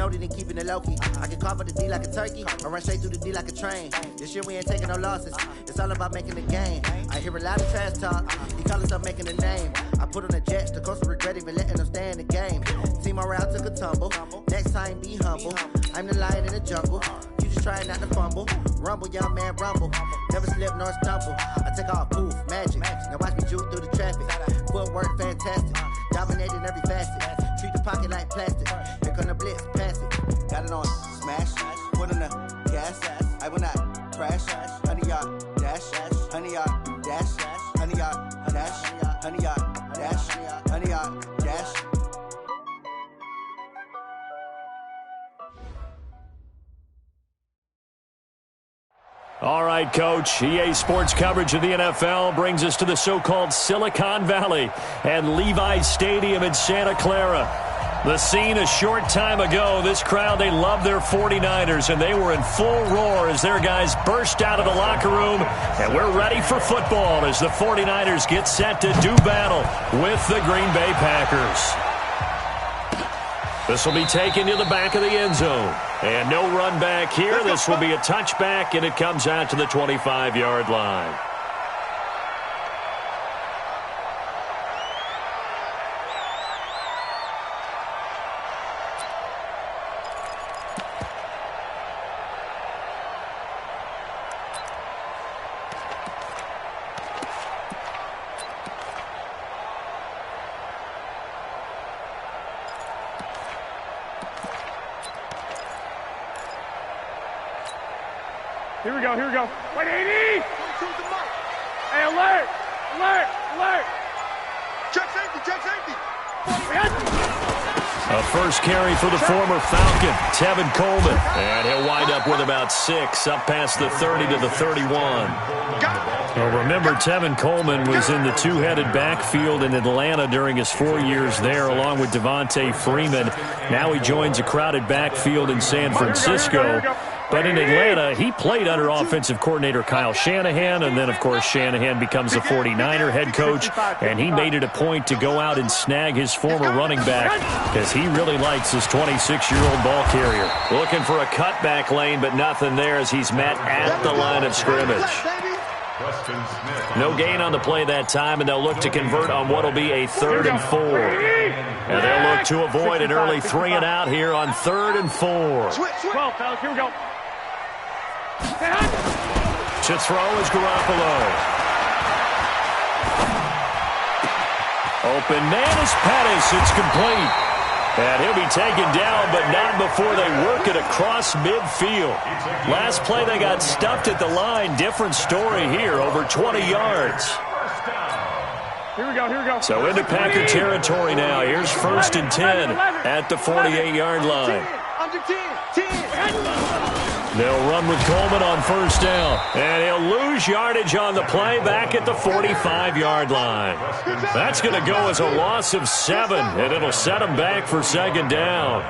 know that they keeping it low-key. I can carve up the D like a turkey, or run straight through the D like a train. This year we ain't taking no losses. It's all about making the game. I hear a lot of trash talk. He call us up making a name. I put on the Jets, the coast regret even letting them stay in the game. Team morale took a tumble. Next time be humble. I'm the lion in the jungle. You just trying not to fumble. Rumble, young man, rumble. Never slip nor stumble. I take off, poof, magic. Now watch me juke through the traffic. Footwork fantastic. Dominating every facet. Treat the pocket like plastic. Here come the blitz, pass it. Got it on, smash. Put on the gas. I will not crash. 100-yard dash. 100-yard dash. 100-yard dash. 100-yard dash. 100-yard dash. All right, Coach. EA Sports coverage of the NFL brings us to the so-called Silicon Valley and Levi's Stadium in Santa Clara. The scene a short time ago, this crowd, they love their 49ers, and they were in full roar as their guys burst out of the locker room, and we're ready for football as the 49ers get set to do battle with the Green Bay Packers. This will be taken to the back of the end zone. And no run back here. This will be a touchback, and it comes out to the 25-yard line. Here we go, here we go. 180! Hey, alert! Alert! Alert! Check safety, check safety! A first carry for the former Falcon, Tevin Coleman. And he'll wind up with about 6, up past the 30 to the 31. Well, remember, Tevin Coleman was in the two-headed backfield in Atlanta during his 4 years there, along with Devontae Freeman. Now he joins a crowded backfield in San Francisco. But in Atlanta, he played under offensive coordinator Kyle Shanahan, and then, of course, Shanahan becomes a 49er head coach, and he made it a point to go out and snag his former running back because he really likes his 26-year-old ball carrier. Looking for a cutback lane, but nothing there as he's met at the line of scrimmage. No gain on the play that time, and they'll look to convert on what will be a 3rd and 4. And they'll look to avoid an early 3-and-out here on 3rd and 4. 12, fellas, here we go. To throw is Garoppolo. Open man is Pettis. It's complete. And he'll be taken down, but not before they work it across midfield. Last play, they got stuffed at the line. Different story here, over 20 yards. Here we go, here we go. So into Packer territory now. Here's 1st and 10 at the 48-yard line. Under 10. They'll run with Coleman on 1st down. And he'll lose yardage on the play back at the 45-yard line. That's going to go as a loss of 7, and it'll set him back for 2nd down.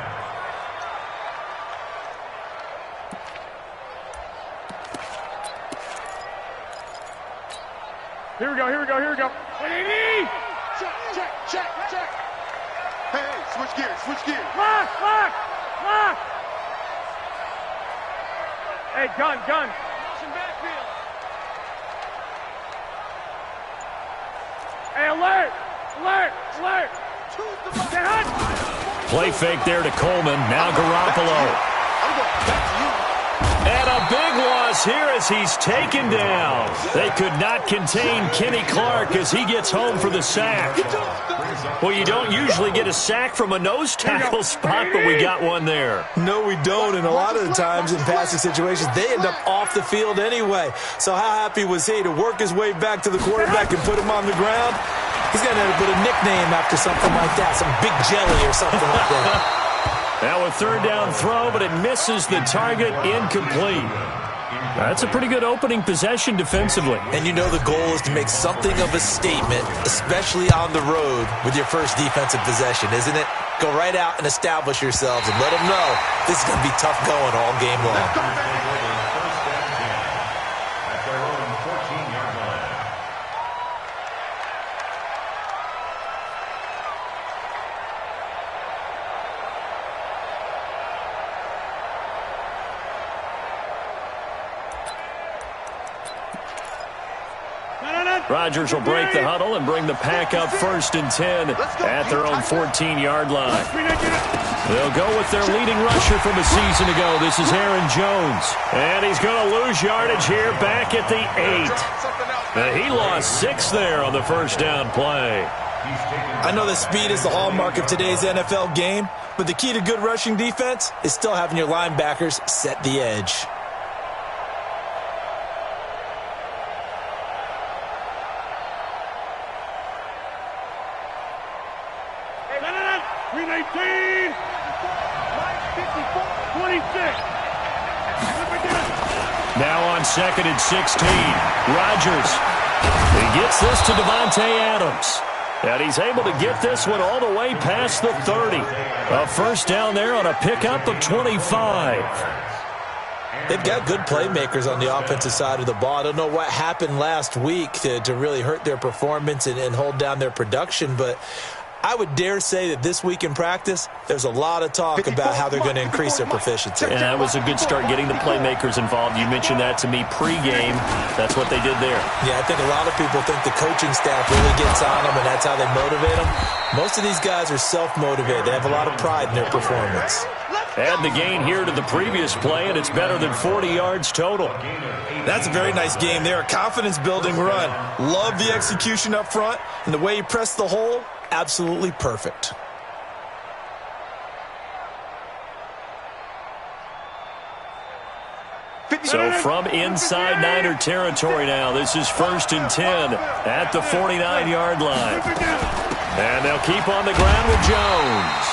Here we go, here we go, here we go. 180! Check. Hey, switch gears. Lock! Hey, gun. Hey, alert! Play fake there to Coleman. Now Garoppolo. And a big loss here as he's taken down. They could not contain Kenny Clark as he gets home for the sack. Well, you don't usually get a sack from a nose tackle spot, but we got one there. No, we don't, and a lot of the times in passing situations, they end up off the field anyway. So how happy was he to work his way back to the quarterback and put him on the ground? He's going to have to put a nickname after something like that, some Big Jelly or something like that. Now a 3rd down throw, but it misses the target, incomplete. That's a pretty good opening possession defensively. And you know the goal is to make something of a statement, especially on the road with your first defensive possession, isn't it? Go right out and establish yourselves and let them know this is going to be tough going all game long. Rodgers will break the huddle and bring the pack up 1st and 10 at their own 14-yard line. They'll go with their leading rusher from a season ago. This is Aaron Jones. And he's going to lose yardage here back at the 8. He lost 6 there on the first down play. I know that speed is the hallmark of today's NFL game, but the key to good rushing defense is still having your linebackers set the edge. Now on 2nd and 16, Rodgers. He gets this to Davante Adams. And he's able to get this one all the way past the 30. A first down there on a pickup of 25. They've got good playmakers on the offensive side of the ball. I don't know what happened last week to really hurt their performance and hold down their production, but I would dare say that this week in practice, there's a lot of talk about how they're going to increase their proficiency. And that was a good start getting the playmakers involved. You mentioned that to me pregame. That's what they did there. Yeah, I think a lot of people think the coaching staff really gets on them, and that's how they motivate them. Most of these guys are self-motivated. They have a lot of pride in their performance. Add the gain here to the previous play, and it's better than 40 yards total. That's a very nice game there. A confidence-building run. Love the execution up front, and the way he pressed the hole, absolutely perfect. So from inside Niner territory now, this is 1st and 10 at the 49-yard line. And they'll keep on the ground with Jones.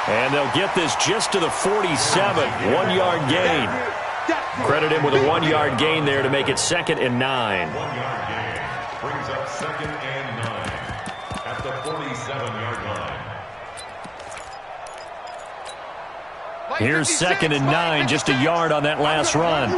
And they'll get this just to the 47, 1-yard gain. Credit him with a 1-yard gain there to make it 2nd and 9. 1 yard gain brings up 2nd and 9 at the 47-yard line. Here's 2nd and 9, just a yard on that last run.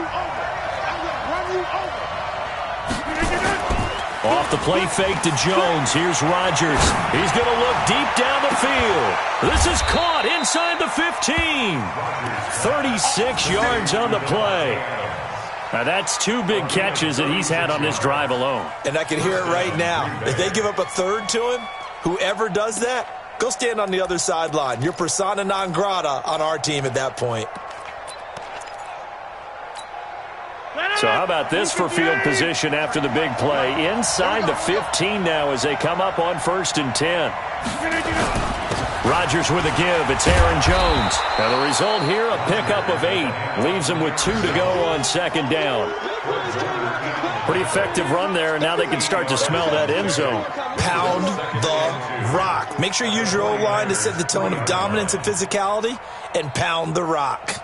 Off the play fake to Jones. Here's Rodgers. He's going to look deep down the field. This is caught inside the 15. 36 yards on the play. Now that's 2 big catches that he's had on this drive alone. And I can hear it right now. If they give up a third to him, whoever does that, go stand on the other sideline. You're persona non grata on our team at that point. So how about this for field position after the big play? Inside the 15 now as they come up on 1st and 10. Rodgers with a give. It's Aaron Jones. And the result here, a pickup of 8. Leaves them with 2 to go on 2nd down. Pretty effective run there, and now they can start to smell that end zone. Pound the rock. Make sure you use your O-line to set the tone of dominance and physicality, and pound the rock.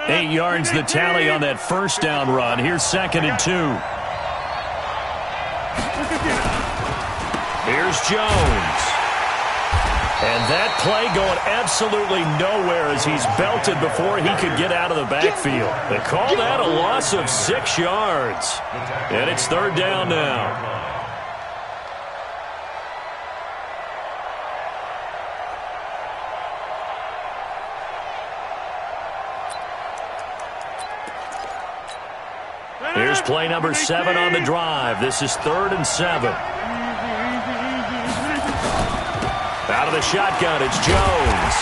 Eight yards the tally on that first down run. Here's 2nd and 2. Here's Jones. And that play going absolutely nowhere as he's belted before he could get out of the backfield. They call that a loss of 6 yards. And it's 3rd down now. Here's play number 7 on the drive. This is 3rd and 7. Out of the shotgun, it's Jones.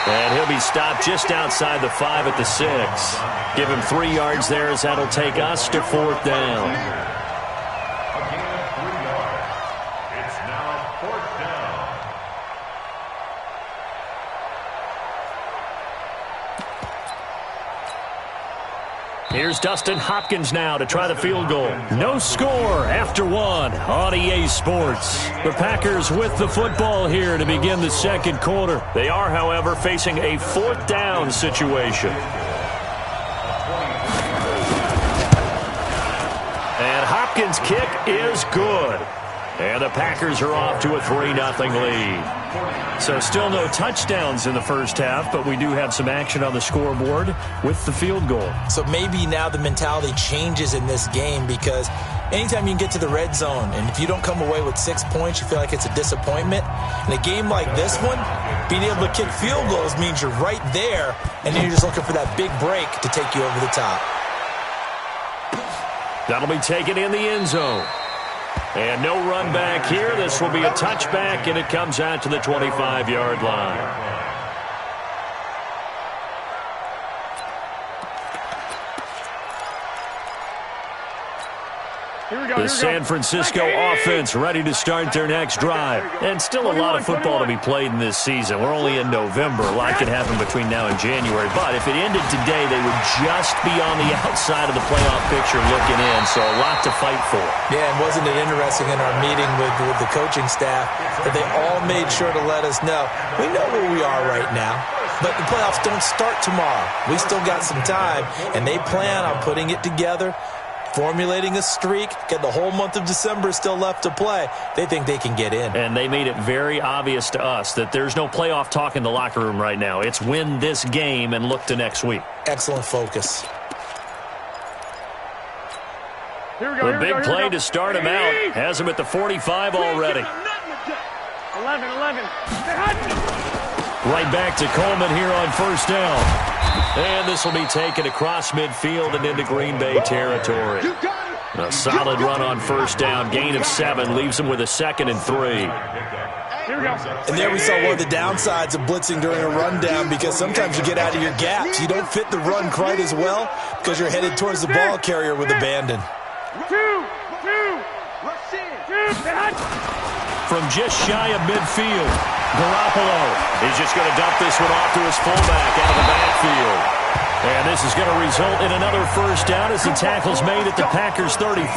And he'll be stopped just outside the 5 at the 6. Give him 3 yards there as that'll take us to 4th down. A gain of 3 yards. It's now 4th down. Here's Dustin Hopkins now to try the field goal. No score after 1 on EA Sports. The Packers with the football here to begin the 2nd quarter. They are, however, facing a 4th down situation. And Hopkins' kick is good. And the Packers are off to a 3-0 lead. So still no touchdowns in the first half, but we do have some action on the scoreboard with the field goal. So maybe now the mentality changes in this game because Anytime you can get to the red zone, and if you don't come away with 6 points, you feel like it's a disappointment. In a game like this one, being able to kick field goals means you're right there, and then you're just looking for that big break to take you over the top. That'll be taken in the end zone. And no run back here. This will be a touchback, and it comes out to the 25-yard line. The San Francisco offense ready to start their next drive. And still a lot of football to be played in this season. We're only in November. A lot can happen between now and January. But if it ended today, they would just be on the outside of the playoff picture looking in. So a lot to fight for. Yeah, and wasn't it interesting in our meeting with the coaching staff that they all made sure to let us know, we know where we are right now, but the playoffs don't start tomorrow. We still got some time, and they plan on putting it together, formulating a streak, get the whole month of December still left to play. They think they can get in. And they made it very obvious to us that there's no playoff talk in the locker room right now. It's win this game and look to next week. Excellent focus. A big play to start him out. Has him at the 45 already. 11. Right back to Coleman here on first down. And this will be taken across midfield and into Green Bay territory. A solid run on first down. Gain of 7 leaves him with a 2nd and 3. Here we go. And there we saw one of the downsides of blitzing during a rundown, because sometimes you get out of your gaps. You don't fit the run quite as well because you're headed towards the ball carrier with abandon. From just shy of midfield, Garoppolo is just going to dump this one off to his fullback out of the backfield. And this is going to result in another first down as the tackle's made at the Packers' 35.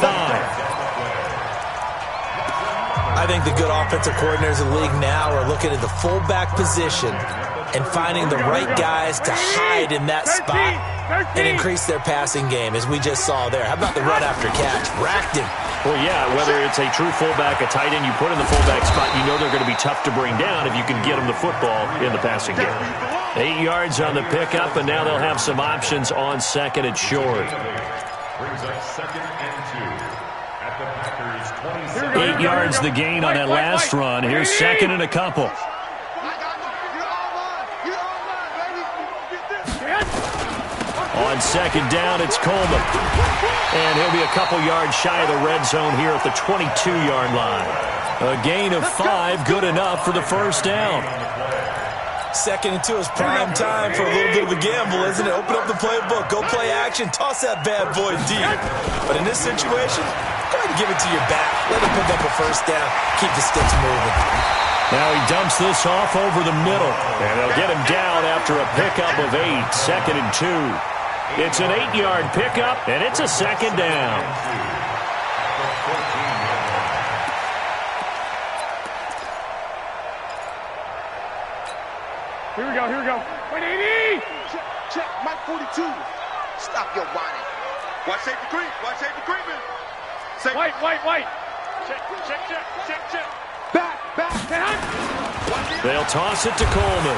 I think the good offensive coordinators in the league now are looking at the fullback position and finding the right guys to hide in that spot and increase their passing game, as we just saw there. How about the run after catch? Racked him. Well, yeah, whether it's a true fullback, a tight end, you put in the fullback spot, you know they're going to be tough to bring down if you can get them the football in the passing game. 8 yards on the pickup, and now they'll have some options on 2nd and short. Brings up 2nd and 2 at the Packers' 27. 8 yards the gain on that last run. Here's 2nd and a couple. On 2nd down, it's Coleman. And he'll be a couple yards shy of the red zone here at the 22-yard line. A gain of 5, good enough for the first down. 2nd and 2 is prime time for a little bit of a gamble, isn't it? Open up the playbook, go play action, toss that bad boy deep. But in this situation, go ahead and give it to your back. Let him pick up a first down, keep the sticks moving. Now he dumps this off over the middle, and they'll get him down after a pickup of 8, 2nd and 2. It's an 8-yard pickup, and it's a 2nd down. Here we go. Wait, 80! Check, Mike 42. Stop your whining. Watch safety creeping. White. Check. Back. They'll toss it to Coleman.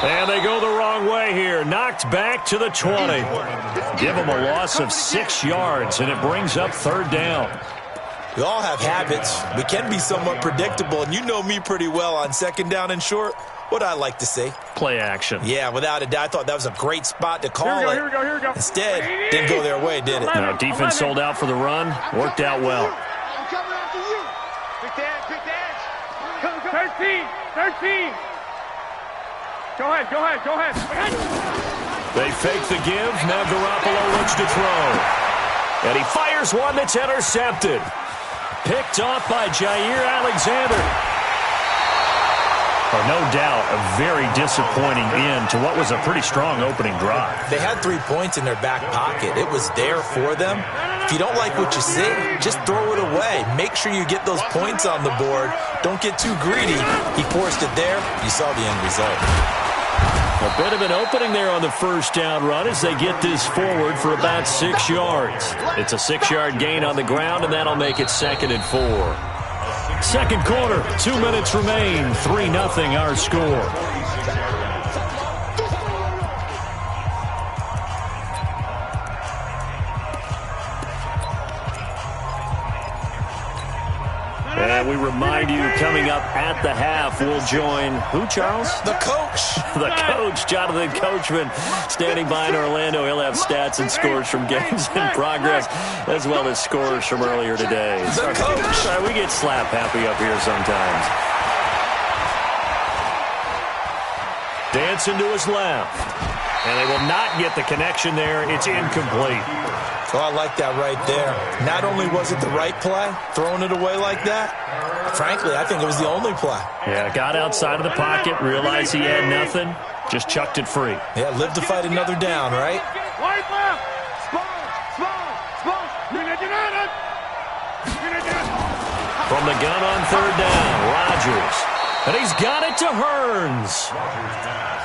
And they go the wrong way here. Knocked back to the 20. Give them a loss of 6 yards, and it brings up 3rd down. We all have habits. We can be somewhat predictable, and you know me pretty well on 2nd down and short. What I like to see. Play action. Yeah, without a doubt. I thought that was a great spot to call it. Here we go. Instead, didn't go their way, did it? Now, defense sold out for the run. Worked out well. I'm coming after you. Quick dance. 13. Go ahead. They fake the give. Now Garoppolo looks to throw. And he fires one that's intercepted. Picked off by Jair Alexander. No doubt, a very disappointing end to what was a pretty strong opening drive. They had 3 points in their back pocket. It was there for them. If you don't like what you see, just throw it away. Make sure you get those points on the board. Don't get too greedy. He forced it there. You saw the end result. A bit of an opening there on the first down run as they get this forward for about 6 yards. It's a 6-yard gain on the ground, and that'll make it 2nd and 4. Second quarter, 2 minutes remain, 3-0 our score. And we remind you, coming up at the half, we'll join who, Charles? The coach. The coach, Jonathan Coachman, standing by in Orlando. He'll have stats and scores from games in progress, as well as scores from earlier today. The coach. Sorry, we get slap happy up here sometimes. Dancing to his left. And they will not get the connection there. It's incomplete. Oh, I like that right there. Not only was it the right play, throwing it away like that, frankly, I think it was the only play. Yeah, got outside of the pocket, realized he had nothing, just chucked it free. Yeah, live to fight another down, right? From the gun on third down, Rodgers. And he's got it to Hearns.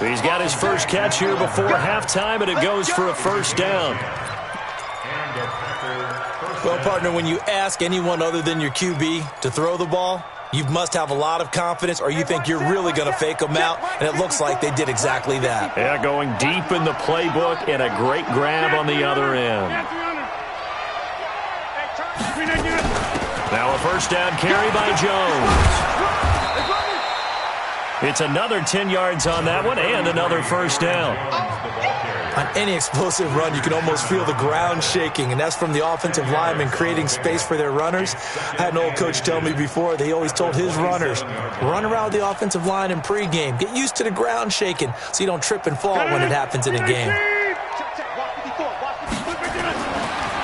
He's got his first catch here before halftime, and it goes for a first down. Well, partner, when you ask anyone other than your QB to throw the ball, you must have a lot of confidence, or you think you're really going to fake them out, and it looks like they did exactly that. Yeah, going deep in the playbook, and a great grab on the other end. Now a first down carry by Jones. It's another 10 yards on that one, and another first down. On any explosive run, you can almost feel the ground shaking, and that's from the offensive linemen creating space for their runners. I had an old coach tell me before, they always told his runners, run around the offensive line in pregame. Get used to the ground shaking so you don't trip and fall when it happens in a game.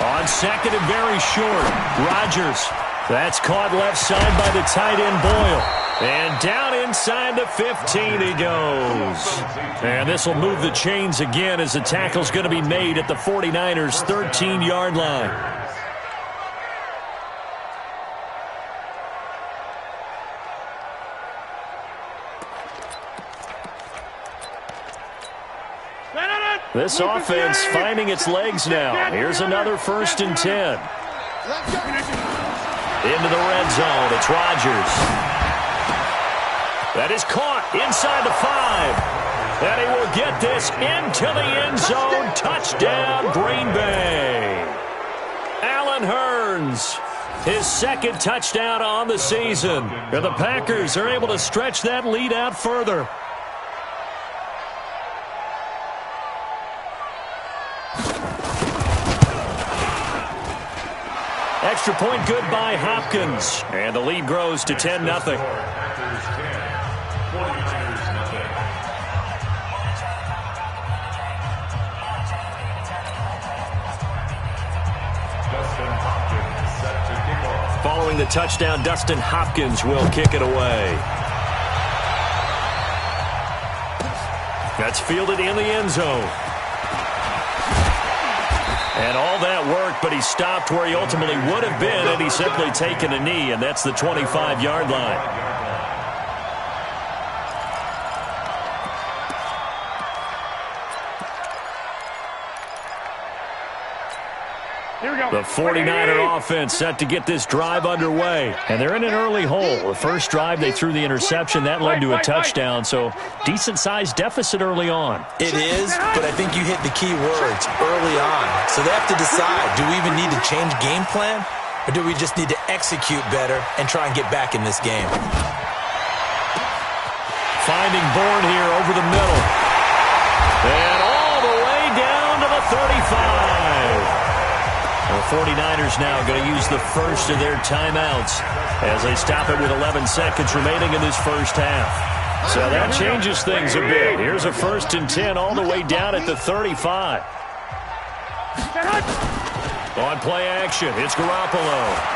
On second and very short, Rodgers. That's caught left side by the tight end Boyle. And down inside the 15 he goes. And this will move the chains again as the tackle's going to be made at the 49ers' 13-yard line. This offense finding its legs now. Here's another 1st and 10. Into the red zone. It's Rodgers. That is caught inside the 5. And he will get this into the end zone. Touchdown, Green Bay. Allen Hearns, his second touchdown on the season. And the Packers are able to stretch that lead out further. Extra point good by Hopkins. And the lead grows to 10-0. Following the touchdown, Dustin Hopkins will kick it away. That's fielded in the end zone. And all that worked, but he stopped where he ultimately would have been had he simply taken a knee, and that's the 25-yard line. The 49er offense set to get this drive underway. And they're in an early hole. The first drive, they threw the interception. That led to a touchdown, so decent-sized deficit early on. It is, but I think you hit the key words, early on. So they have to decide, do we even need to change game plan, or do we just need to execute better and try and get back in this game? Finding Bourne here over the middle. And all the way down to the 35. The 49ers now going to use the first of their timeouts as they stop it with 11 seconds remaining in this first half. So that changes things a bit. Here's a 1st and 10 all the way down at the 35. On play action, it's Garoppolo.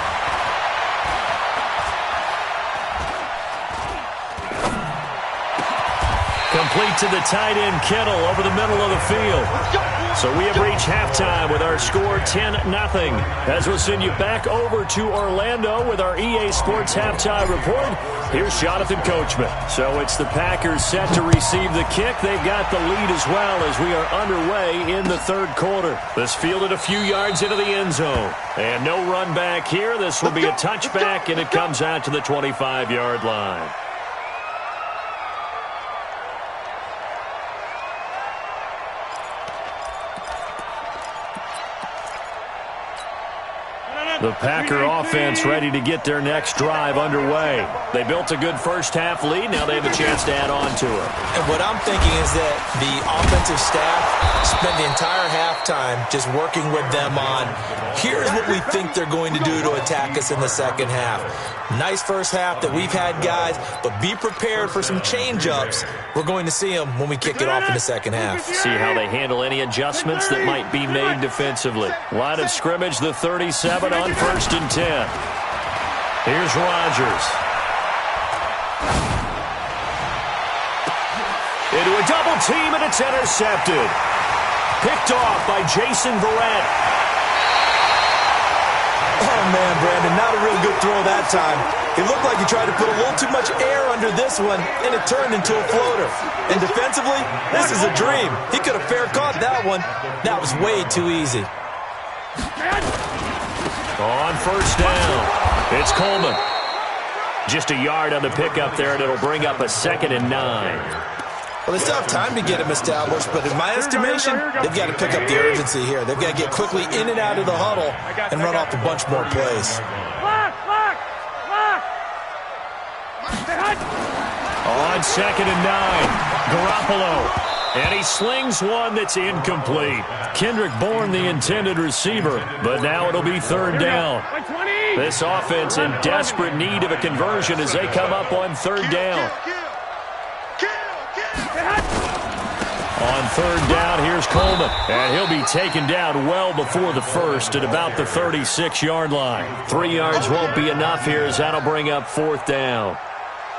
Complete to the tight end Kittle over the middle of the field. So we have reached halftime with our score 10-0. As we'll send you back over to Orlando with our EA Sports halftime report, here's Jonathan Coachman. So it's the Packers set to receive the kick. They've got the lead as well as we are underway in the third quarter. This fielded a few yards into the end zone. And no run back here. This will be a touchback, and it comes out to the 25-yard line. The Packer offense ready to get their next drive underway. They built a good first-half lead. Now they have a chance to add on to it. And what I'm thinking is that the offensive staff spent the entire halftime just working with them on, here's what we think they're going to do to attack us in the second half. Nice first half that we've had, guys, but be prepared for some change-ups. We're going to see them when we kick it off in the second half. See how they handle any adjustments that might be made defensively. Line of scrimmage, the 37 on 1st and 10. Here's Rodgers. Into a double team, and it's intercepted. Picked off by Jason Verrett. Oh, man, Brandon, not a real good throw that time. It looked like he tried to put a little too much air under this one, and it turned into a floater. And defensively, this is a dream. He could have fair caught that one. That was way too easy. On 1st down, it's Coleman. Just a yard on the pickup there, and it'll bring up a 2nd and 9. Well, they still have time to get him established, but in my estimation, they've got to pick up the urgency here. They've got to get quickly in and out of the huddle and run off a bunch more plays. On 2nd and 9, Garoppolo. And he slings one that's incomplete. Kendrick Bourne, the intended receiver, but now it'll be 3rd down. This offense in desperate need of a conversion as they come up on 3rd down. On 3rd down, here's Coleman. And he'll be taken down well before the first at about the 36-yard line. 3 yards won't be enough here as that'll bring up 4th down.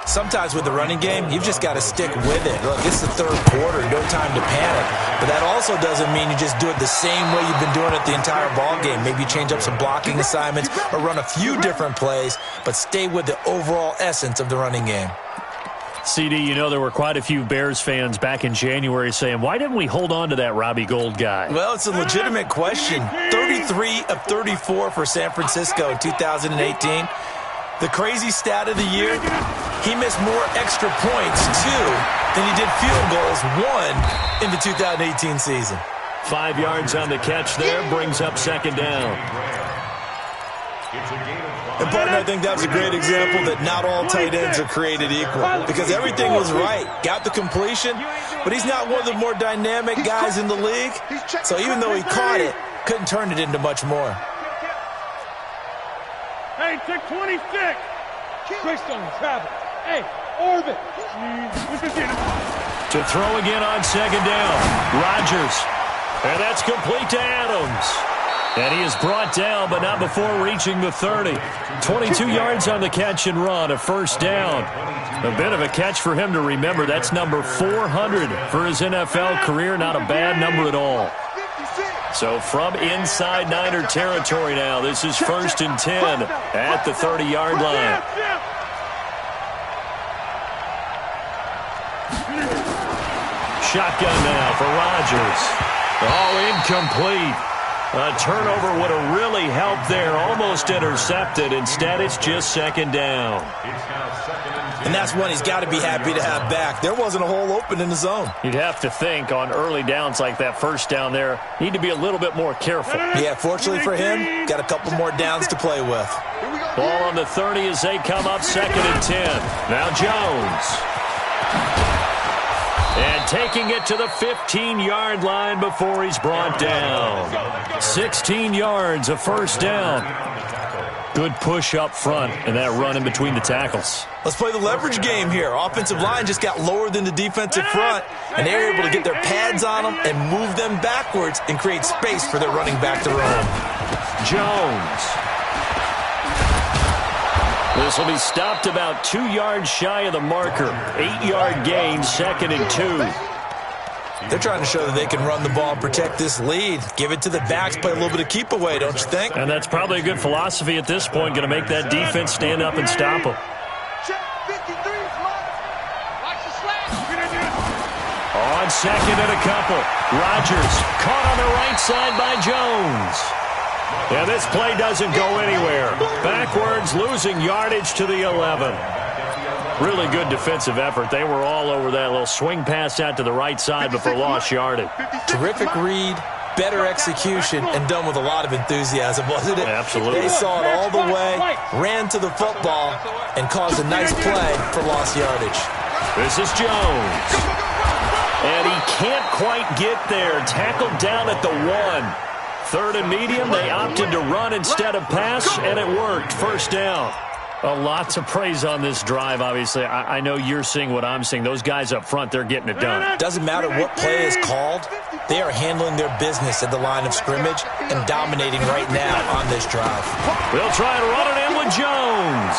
Sometimes with the running game, you've just got to stick with it. Look, it's the 3rd quarter, no time to panic. But that also doesn't mean you just do it the same way you've been doing it the entire ball game. Maybe change up some blocking assignments or run a few different plays, but stay with the overall essence of the running game. CD, you know there were quite a few Bears fans back in January saying, why didn't we hold on to that Robbie Gould guy? Well, it's a legitimate question. 33 of 34 for San Francisco in 2018. The crazy stat of the year, he missed more extra points, 2, than he did field goals, 1, in the 2018 season. 5 yards on the catch there, brings up 2nd down. And, partner, I think that was a great example that not all tight ends are created equal because everything was right. Got the completion, but he's not one of the more dynamic guys in the league. So even though he caught it, couldn't turn it into much more. Hey, check 26. Greystone, travel. Hey, orbit. To throw again on 2nd down. Rodgers. And that's complete to Adams. And he is brought down, but not before reaching the 30. 22 yards on the catch and run, a 1st down. A bit of a catch for him to remember. That's number 400 for his NFL career. Not a bad number at all. So from inside Niner territory now, this is 1st and 10 at the 30-yard line. Shotgun now for Rodgers. Oh, incomplete. A turnover would have really helped there. Almost intercepted. Instead, it's just 2nd down. And that's one he's got to be happy to have back. There wasn't a hole open in the zone. You'd have to think on early downs like that 1st down there, need to be a little bit more careful. Yeah, fortunately for him, got a couple more downs to play with. Ball on the 30 as they come up 2nd and 10. Now Jones. And taking it to the 15-yard line before he's brought down. 16 yards, a 1st down. Good push up front and that run in between the tackles. Let's play the leverage game here. Offensive line just got lower than the defensive front, and they're able to get their pads on them and move them backwards and create space for their running back to run. Jones. This will be stopped about 2 yards shy of the marker. 8-yard gain, 2nd and 2. They're trying to show that they can run the ball and protect this lead. Give it to the backs, play a little bit of keep away, don't you think? And that's probably a good philosophy at this point, going to make that defense stand up and stop them. On 2nd and a couple. Rodgers caught on the right side by Jones. And this play doesn't go anywhere. Backwards, losing yardage to the 11. Really good defensive effort. They were all over that little swing pass out to the right side before lost yardage. Terrific read, better execution, and done with a lot of enthusiasm, wasn't it? Absolutely. They saw it all the way, ran to the football, and caused a nice play for lost yardage. This is Jones. And he can't quite get there. Tackled down at the 1. 3rd and medium, they opted to run instead of pass, and it worked. First down. Lots of praise on this drive, obviously. I know you're seeing what I'm seeing. Those guys up front, they're getting it done. Doesn't matter what play is called. They are handling their business at the line of scrimmage and dominating right now on this drive. They'll try and run it in with Jones.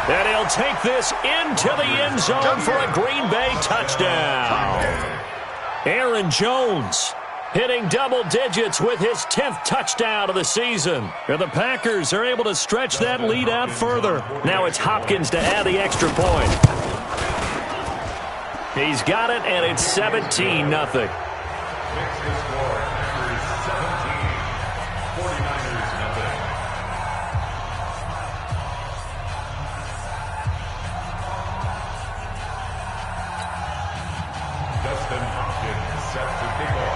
And he'll take this into the end zone for a Green Bay touchdown. Aaron Jones hitting double digits with his 10th touchdown of the season. And the Packers are able to stretch that lead out further. Now it's Hopkins to add the extra point. He's got it, and it's 17-0.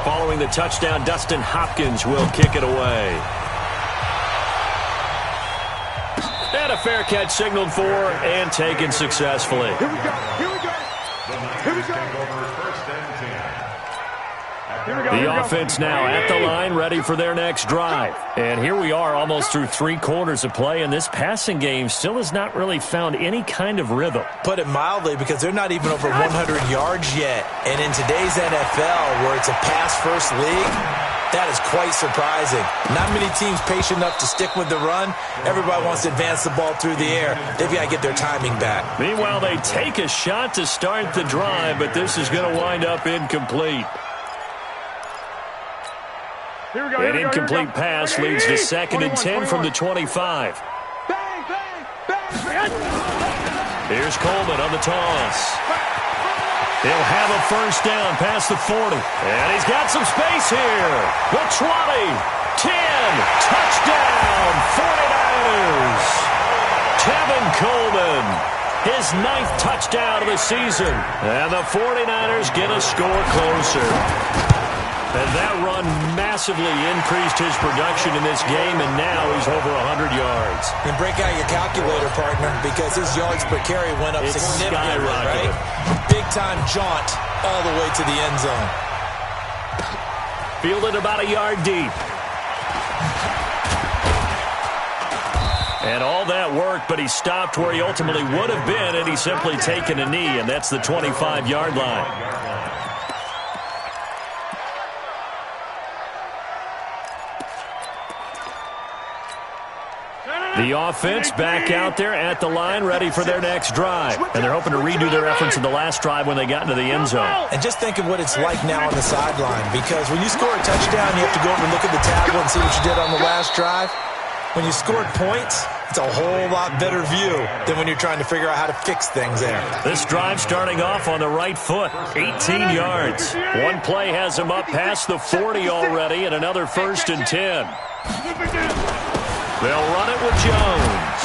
Following the touchdown, Dustin Hopkins will kick it away. And a fair catch signaled for and taken successfully. Here we go. Here we go. Here we go. The offense now at the line, ready for their next drive. And here we are almost through 3 quarters of play, and this passing game still has not really found any kind of rhythm. Put it mildly, because they're not even over 100 yards yet. And in today's NFL, where it's a pass-first league, that is quite surprising. Not many teams patient enough to stick with the run. Everybody wants to advance the ball through the air. They've got to get their timing back. Meanwhile, they take a shot to start the drive, but this is going to wind up incomplete. An incomplete pass leads to 2nd and 10 from the 25. Here's Coleman on the toss. He'll have a first down past the 40. And he's got some space here. The 20, 10, touchdown, 49ers. Tevin Coleman, his 9th touchdown of the season. And the 49ers get a score closer. And that run massively increased his production in this game, and now he's over 100 yards. And break out your calculator, partner, because his yards per carry went up significantly, right? Big-time jaunt all the way to the end zone. Fielded about a yard deep. And all that worked, but he stopped where he ultimately would have been, and he's simply taken a knee, and that's the 25-yard line. The offense back out there at the line, ready for their next drive. And they're hoping to redo their efforts in the last drive when they got into the end zone. And just think of what it's like now on the sideline, because when you score a touchdown, you have to go over and look at the tablet and see what you did on the last drive. When you scored points, it's a whole lot better view than when you're trying to figure out how to fix things there. This drive starting off on the right foot, 18 yards. One play has him up past the 40 already, and another 1st and 10. They'll run it with Jones.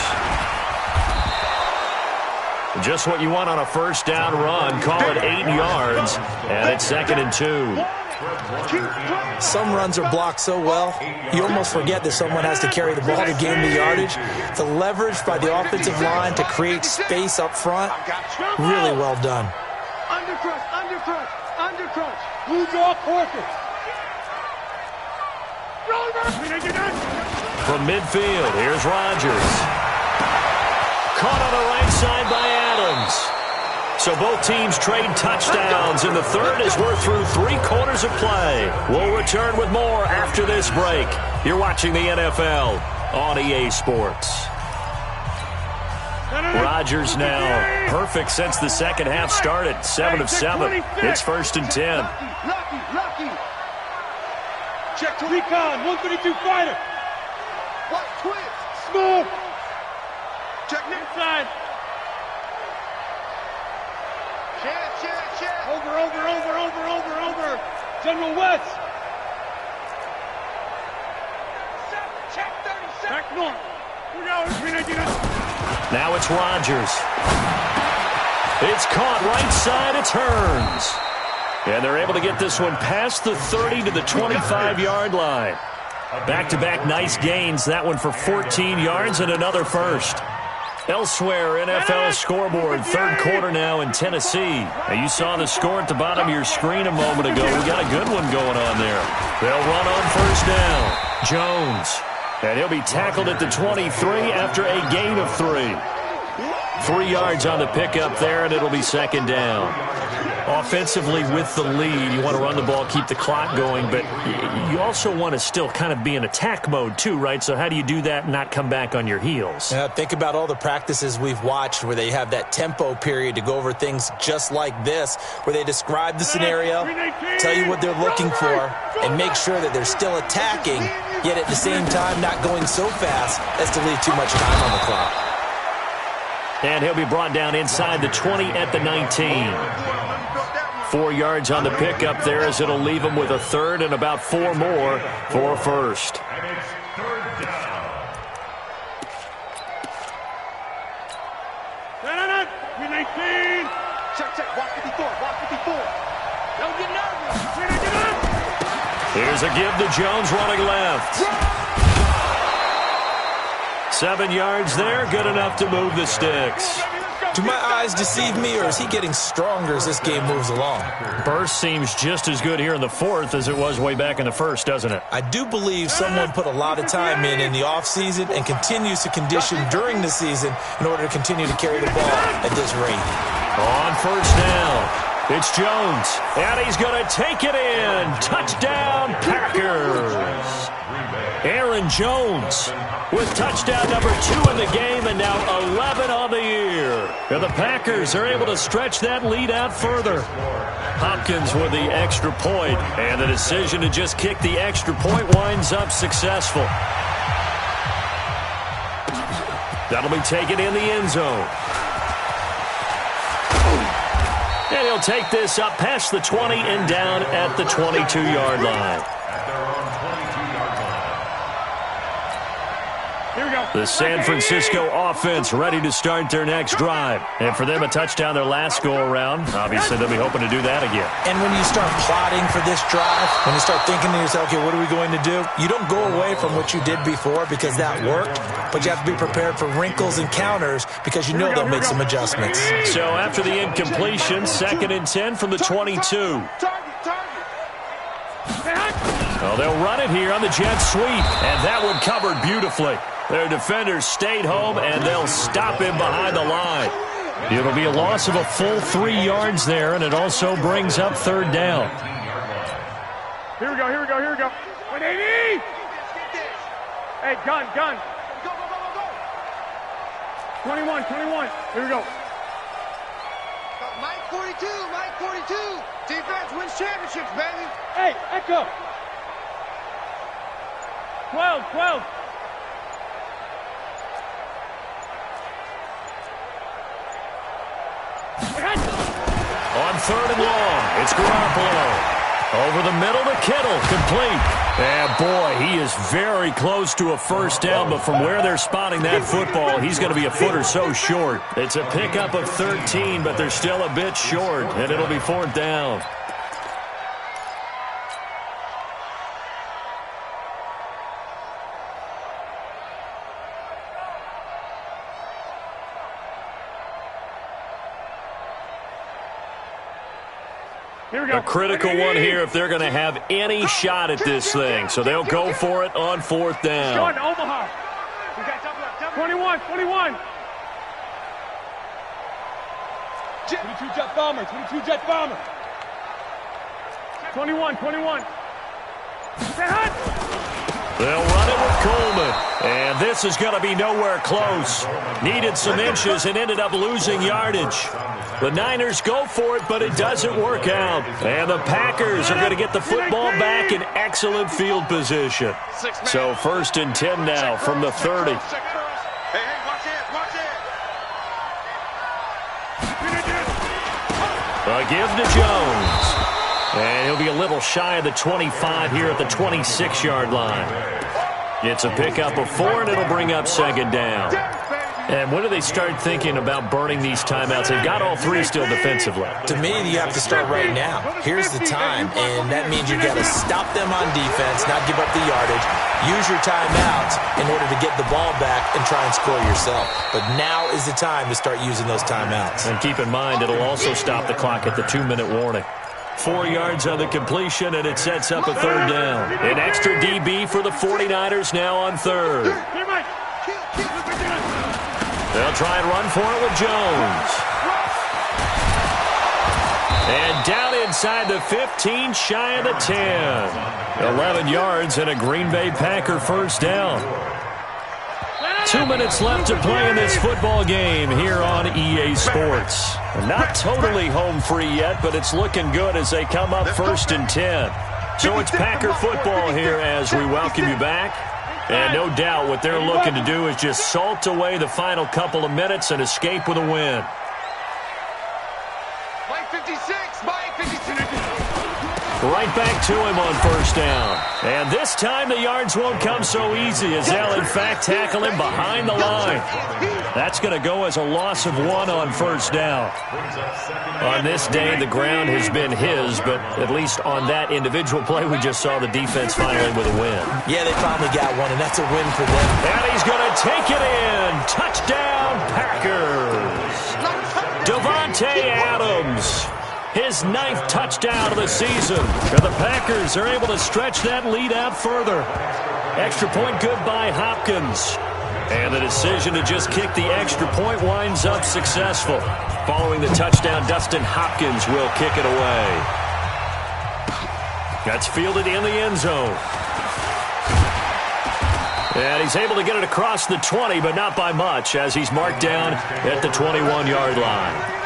Just what you want on a first down run. Call it 8 yards, and it's 2nd and 2. Some runs are blocked so well, you almost forget that someone has to carry the ball to gain the yardage. The leverage by the offensive line to create space up front, really well done. Undercrush, undercrush, undercrush. Who's off Porter? From midfield, here's Rodgers. Caught on the right side by Adams. So both teams trade touchdowns in the 3rd as we're through 3 quarters of play. We'll return with more after this break. You're watching the NFL on EA Sports. Rodgers now perfect since the second half started. 7 of 7. It's 1st and 10. Lucky. Check to recon, 132 fighter. What twist? Smooth. Check inside. Check. Over. General West. Check 37. Back north. We go. Now it's Rodgers. It's caught right side. It's Hearns. And they're able to get this one past the 30 to the 25-yard line. Back-to-back nice gains. That one for 14 yards and another first. Elsewhere, NFL scoreboard, third quarter now in Tennessee. Now, you saw the score at the bottom of your screen a moment ago. We got a good one going on there. They'll run on first down. Jones. And he'll be tackled at the 23 after a gain of 3. 3 yards on the pickup there, and it'll be second down. Offensively with the lead, you want to run the ball, keep the clock going, but you also want to still kind of be in attack mode too, right? So how do you do that and not come back on your heels? Yeah, think about all the practices we've watched where they have that tempo period to go over things just like this, where they describe the scenario, tell you what they're looking for, and make sure that they're still attacking, yet at the same time not going so fast as to leave too much time on the clock. And he'll be brought down inside the 20 at the 19. 4 yards on the pickup there as it'll leave him with a third and about 4 more for a first. And it's third down. No. 19. Check. 154. Don't get nervous. Here's a give to Jones running left. 7 yards there, good enough to move the sticks. Do my eyes deceive me, or is he getting stronger as this game moves along? Burst seems just as good here in the fourth as it was way back in the first, doesn't it? I do believe someone put a lot of time in the offseason and continues to condition during the season in order to continue to carry the ball at this rate. On first down, it's Jones, and he's going to take it in. Touchdown, Packers. Aaron Jones with touchdown number 2 in the game and now 11 on the year. And the Packers are able to stretch that lead out further. Hopkins with the extra point, and the decision to just kick the extra point winds up successful. That'll be taken in the end zone. And he'll take this up past the 20 and down at the 22-yard line. Here we go. The San Francisco offense ready to start their next drive. And for them, a touchdown their last go-around. Obviously, they'll be hoping to do that again. And when you start plotting for this drive, when you start thinking to yourself, okay, what are we going to do? You don't go away from what you did before because that worked, but you have to be prepared for wrinkles and counters because you know they'll make some adjustments. So after the incompletion, 2nd and 10 from the 22. Well, they'll run it here on the jet sweep, and that one covered beautifully. Their defenders stayed home, and they'll stop him behind the line. It'll be a loss of a full 3 yards there, and it also brings up third down. Here we go. 180. Hey, gun. 21. Here we go. Mike 42. Defense wins championships, baby. Hey, Echo. 12. On third and long, it's Garoppolo. Over the middle to Kittle, complete. And boy, he is very close to a first down, but from where they're spotting that football, he's going to be a foot or so short. It's a pickup of 13, but they're still a bit short, and it'll be fourth down. A critical one here if they're going to have any shot at this thing. So they'll go for it on fourth down. Jordan, Omaha. 21. 22 jet bomber. 21. They'll run it with Coleman. And this is going to be nowhere close. Needed some inches and ended up losing yardage. The Niners go for it, but it doesn't work out. And the Packers are going to get the football back in excellent field position. So 1st and 10 now from the 30. Hey, watch it. A give to Jones. And he'll be a little shy of the 25 here at the 26-yard line. It's a pickup of 4, and it'll bring up second down. And when do they start thinking about burning these timeouts? They've got all three still defensively. To me, you have to start right now. Here's the time, and that means you've got to stop them on defense, not give up the yardage. Use your timeouts in order to get the ball back and try and score yourself. But now is the time to start using those timeouts. And keep in mind, it'll also stop the clock at the 2-minute warning. 4 yards on the completion, and it sets up a third down. An extra DB for the 49ers now on third. They'll try and run for it with Jones. And down inside the 15, shy of the 10. 11 yards and a Green Bay Packer first down. 2 minutes left to play in this football game here on EA Sports. Not totally home free yet, but it's looking good as they come up 1st and 10. So it's Packer football here as we welcome you back. And no doubt what they're looking to do is just salt away the final couple of minutes and escape with a win. Mike 56, Mike 56. Right back to him on first down. And this time the yards won't come so easy as they'll in fact tackle him behind the line. That's going to go as a loss of 1 on first down. On this day, the ground has been his, but at least on that individual play, we just saw the defense finally with a win. Yeah, they finally got one, and that's a win for them. And he's going to take it in. Touchdown, Packers. Davante Adams. His 9th touchdown of the season. And the Packers are able to stretch that lead out further. Extra point good by Hopkins. And the decision to just kick the extra point winds up successful. Following the touchdown, Dustin Hopkins will kick it away. That's fielded in the end zone. And he's able to get it across the 20, but not by much, as he's marked down at the 21-yard line.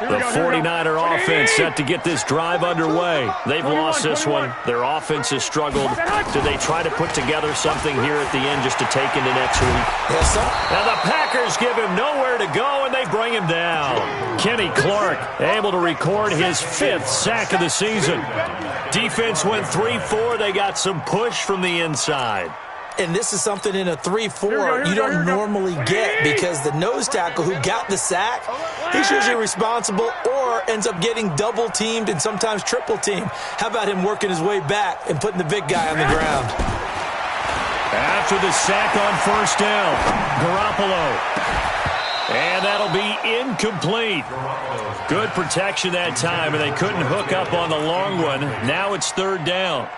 The 49er offense set to get this drive underway. They've lost this one. Their offense has struggled. Do they try to put together something here at the end just to take into next week? Yes, sir. Now the Packers give him nowhere to go, and they bring him down. Kenny Clark able to record his 5th sack of the season. Defense went 3-4. They got some push from the inside. And this is something in a 3-4 you don't normally get, because the nose tackle who got the sack, he's usually responsible or ends up getting double-teamed and sometimes triple-teamed. How about him working his way back and putting the big guy on the ground? After the sack on first down, Garoppolo. And that'll be incomplete. Good protection that time, and they couldn't hook up on the long one. Now it's third down.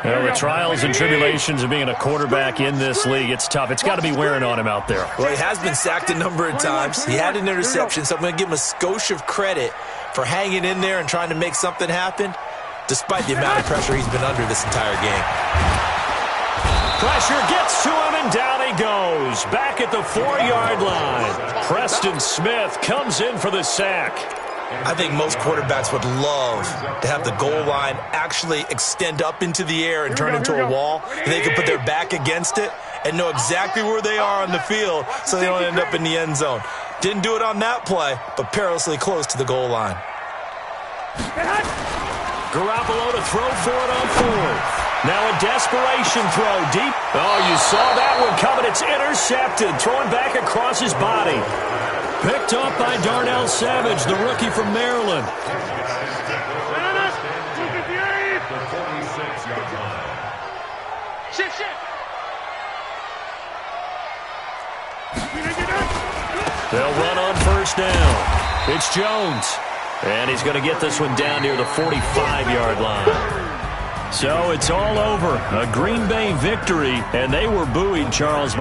Well, the trials and tribulations of being a quarterback in this league, it's tough. It's got to be wearing on him out there. Well, he has been sacked a number of times. He had an interception, so I'm going to give him a skosh of credit for hanging in there and trying to make something happen, despite the amount of pressure he's been under this entire game. Pressure gets to him, and down he goes. Back at the 4-yard line. Preston Smith comes in for the sack. I think most quarterbacks would love to have the goal line actually extend up into the air and turn into a wall. And they can put their back against it and know exactly where they are on the field so they don't end up in the end zone. Didn't do it on that play, but perilously close to the goal line. Garoppolo to throw for it on 4th. Now a desperation throw deep. Oh, you saw that one coming. It's intercepted. Throwing back across his body. Picked up by Darnell Savage, the rookie from Maryland. They'll run on first down. It's Jones. And he's going to get this one down near the 45-yard line. So it's all over. A Green Bay victory, and they were buoyed, Charles.